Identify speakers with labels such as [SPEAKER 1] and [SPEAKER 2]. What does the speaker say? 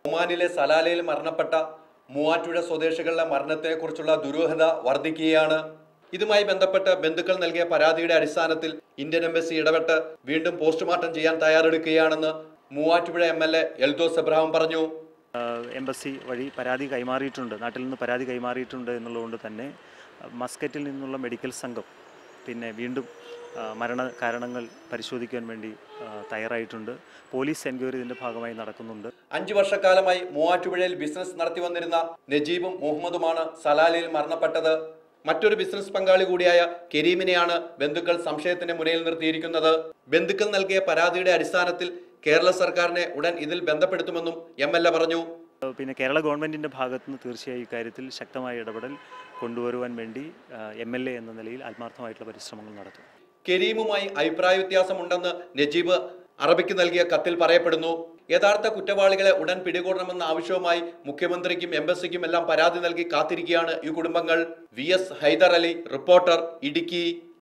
[SPEAKER 1] ഒമാനിലെ സലാലയിൽ മരണപ്പെട്ട മൂവാറ്റുപുഴ സ്വദേശികളുടെ മരണത്തെക്കുറിച്ചുള്ള ദുരൂഹത വർദ്ധിക്കുകയാണ്. ഇതുമായി ബന്ധപ്പെട്ട് ബന്ധുക്കൾ നൽകിയ പരാതിയുടെ അടിസ്ഥാനത്തിൽ ഇന്ത്യൻ എംബസി ഇടപെട്ട് വീണ്ടും പോസ്റ്റ്മോർട്ടം ചെയ്യാൻ തയ്യാറെടുക്കുകയാണെന്ന് മൂവാറ്റുപുഴ MLA എൽദോസ് എബ്രഹാം പറഞ്ഞു.
[SPEAKER 2] എംബസി വഴി പരാതി കൈമാറിയിട്ടുണ്ട്, നാട്ടിൽ നിന്ന് പരാതി കൈമാറിയിട്ടുണ്ട് എന്നുള്ളതുകൊണ്ട് തന്നെ മസ്കറ്റിൽ നിന്നുള്ള മെഡിക്കൽ സംഘം പിന്നെ വീണ്ടും മരണ കാരണങ്ങൾ പരിശോധിക്കാൻ വേണ്ടി തയ്യാറായിട്ടുണ്ട്. പോലീസ് എൻക്വയറി ഇതിൻ്റെ ഭാഗമായി നടക്കുന്നുണ്ട്.
[SPEAKER 1] 5 വർഷക്കാലമായി മൂവാറ്റുപുഴയിൽ ബിസിനസ് നടത്തി വന്നിരുന്ന നജീബും മുഹമ്മദുമാണ് സലാലയിൽ മരണപ്പെട്ടത്. മറ്റൊരു ബിസിനസ് പങ്കാളി കൂടിയായ കരീമിനെയാണ് ബന്ധുക്കൾ സംശയത്തിന് മുന്നിൽ നിർത്തിയിരിക്കുന്നത്. ബന്ധുക്കൾ നൽകിയ പരാതിയുടെ അടിസ്ഥാനത്തിൽ കേരള സർക്കാരിനെ ഉടൻ ഇതിൽ ബന്ധപ്പെടുത്തുമെന്നും MLA പറഞ്ഞു.
[SPEAKER 2] പിന്നെ കേരള ഗവൺമെൻറ്റിൻ്റെ ഭാഗത്തുനിന്ന് തീർച്ചയായും ഇക്കാര്യത്തിൽ ശക്തമായ ഇടപെടൽ കൊണ്ടുവരുവാൻ വേണ്ടി MLA എന്ന നിലയിൽ ആത്മാർത്ഥമായിട്ടുള്ള പരിശ്രമങ്ങൾ നടത്തും.
[SPEAKER 1] കരീമുമായി അഭിപ്രായ വ്യത്യാസമുണ്ടെന്ന് നജീബ് അറബിക്ക് നൽകിയ കത്തിൽ പറയപ്പെടുന്നു. യഥാർത്ഥ കുറ്റവാളികളെ ഉടൻ പിടികൂടണമെന്ന ആവശ്യവുമായി മുഖ്യമന്ത്രിക്കും എംബസിക്കും എല്ലാം പരാതി നൽകി കാത്തിരിക്കുകയാണ് ഈ കുടുംബങ്ങൾ. VS Hyder Ali, reporter, Idukki.